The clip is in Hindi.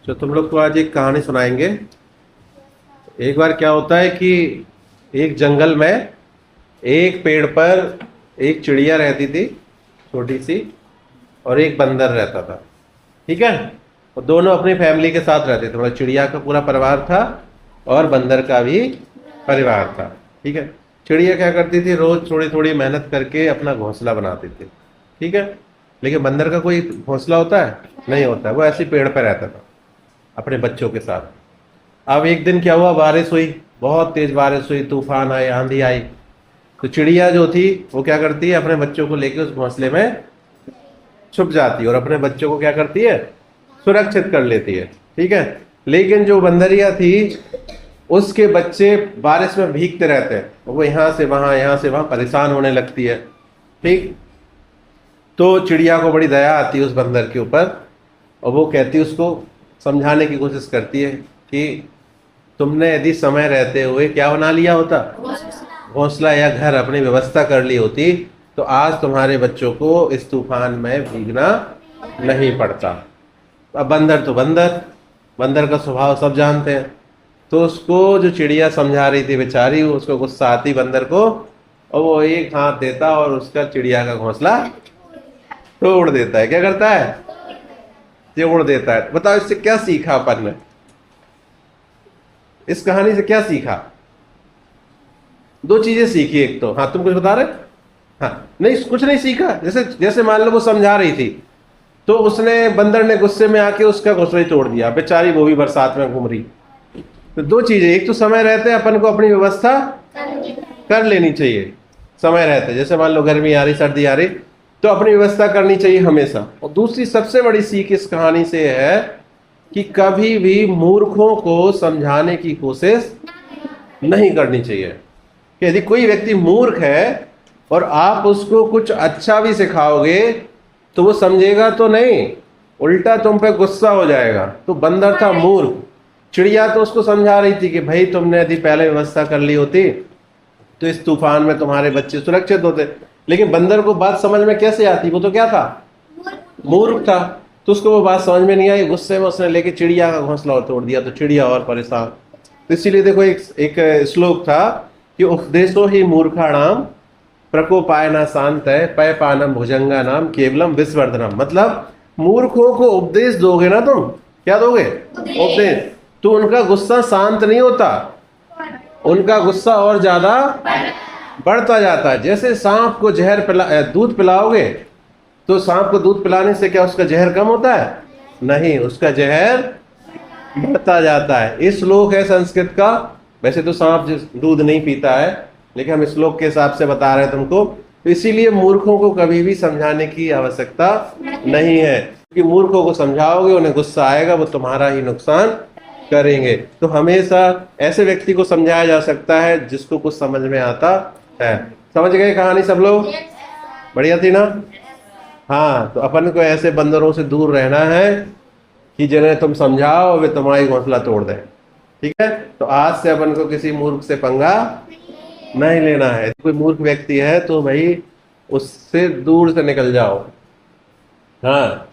तो तुम लोग को आज एक कहानी सुनाएंगे। एक बार क्या होता है कि एक जंगल में एक पेड़ पर एक चिड़िया रहती थी, छोटी सी, और एक बंदर रहता था। ठीक है। और दोनों अपनी फैमिली के साथ रहते थे, मतलब चिड़िया का पूरा परिवार था और बंदर का भी परिवार था। ठीक है। चिड़िया क्या करती थी, रोज थोड़ी थोड़ी मेहनत करके अपना घोंसला बनाती थी। ठीक है। लेकिन बंदर का कोई घोंसला होता है? नहीं होता। वो ऐसे पेड़ पर रहता था अपने बच्चों के साथ। अब एक दिन क्या हुआ, बारिश हुई, बहुत तेज बारिश हुई, तूफान आए, आंधी आई। तो चिड़िया जो थी वो क्या करती है, अपने बच्चों को लेके उस घोंसले में छुप जाती है और अपने बच्चों को क्या करती है, सुरक्षित कर लेती है। ठीक है। लेकिन जो बंदरिया थी, उसके बच्चे बारिश में भीगते रहते हैं, वो यहाँ से वहां, यहाँ से वहां, परेशान होने लगती है। ठीक। तो चिड़िया को बड़ी दया आती है उस बंदर के ऊपर, और वो कहती है, उसको समझाने की कोशिश करती है कि तुमने यदि समय रहते हुए क्या बना लिया होता, घोंसला या घर अपनी व्यवस्था कर ली होती, तो आज तुम्हारे बच्चों को इस तूफान में भीगना नहीं पड़ता। अब बंदर तो बंदर, बंदर का स्वभाव सब जानते हैं। तो उसको जो चिड़िया समझा रही थी बेचारी, उसको गुस्सा आती बंदर को, और वो एक हाथ देता और उसका चिड़िया का घोंसला तोड़ देता है। क्या करता है? तोड़ देता है। बताओ इससे क्या सीखा अपन ने, इस कहानी से क्या सीखा? दो चीजें सीखी। एक तो, हाँ तुम कुछ बता रहे? हाँ नहीं, कुछ नहीं सीखा। जैसे जैसे मान लो वो समझा रही थी, तो उसने, बंदर ने गुस्से में आके उसका घोंसला ही तोड़ दिया, बेचारी वो भी बरसात में घूम रही। तो दो चीजें, एक तो समय रहते अपन को अपनी व्यवस्था कर लेनी चाहिए। समय रहते, जैसे मान लो गर्मी आ रही, सर्दी आ रही, तो अपनी व्यवस्था करनी चाहिए हमेशा। और दूसरी सबसे बड़ी सीख इस कहानी से है कि कभी भी मूर्खों को समझाने की कोशिश नहीं करनी चाहिए। कि यदि कोई व्यक्ति मूर्ख है और आप उसको कुछ अच्छा भी सिखाओगे, तो वो समझेगा तो नहीं, उल्टा तुम पे गुस्सा हो जाएगा। तो बंदर था मूर्ख, चिड़िया तो उसको समझा रही थी कि भाई तुमने यदि पहले व्यवस्था कर ली होती तो इस तूफान में तुम्हारे बच्चे सुरक्षित होते। लेकिन बंदर को बात समझ में कैसे आती, वो तो क्या था, मूर्ख था। तो उसको वो बात समझ में नहीं आई, गुस्से में उसने लेके चिड़िया का घोंसला और तोड़ दिया। तो चिड़िया और परेशान। तो इसीलिए देखो, एक श्लोक था कि उपदेशो ही मूर्खाणाम प्रकोपाय न शांत है पय पानम भुजंगा नाम केवलम विस्वर्धनम। मतलब मूर्खों को उपदेश दोगे ना तुम, क्या दोगे? उपदेश। तो उनका गुस्सा शांत नहीं होता, उनका गुस्सा और ज्यादा बढ़ता जाता है। जैसे सांप को दूध पिलाओगे, तो सांप को दूध पिलाने से क्या उसका जहर कम होता है? नहीं, उसका जहर बढ़ता जाता है। इस श्लोक है संस्कृत का। वैसे तो सांप दूध नहीं पीता है, लेकिन हम श्लोक के हिसाब से बता रहे हैं तुमको। तो इसीलिए मूर्खों को कभी भी समझाने की आवश्यकता नहीं है, क्योंकि मूर्खों को समझाओगे, उन्हें गुस्सा आएगा, वो तुम्हारा ही नुकसान करेंगे। तो हमेशा ऐसे व्यक्ति को समझाया जा सकता है जिसको कुछ समझ में आता है। समझ गए कहानी सब लोग? बढ़िया थी ना? हाँ, तो अपन को ऐसे बंदरों से दूर रहना है कि जिन्हें तुम समझाओ वे तुम्हारी घोंसला तोड़ दें। ठीक है। तो आज से अपन को किसी मूर्ख से पंगा नहीं लेना है। कोई मूर्ख व्यक्ति है तो भाई उससे दूर से निकल जाओ। हाँ।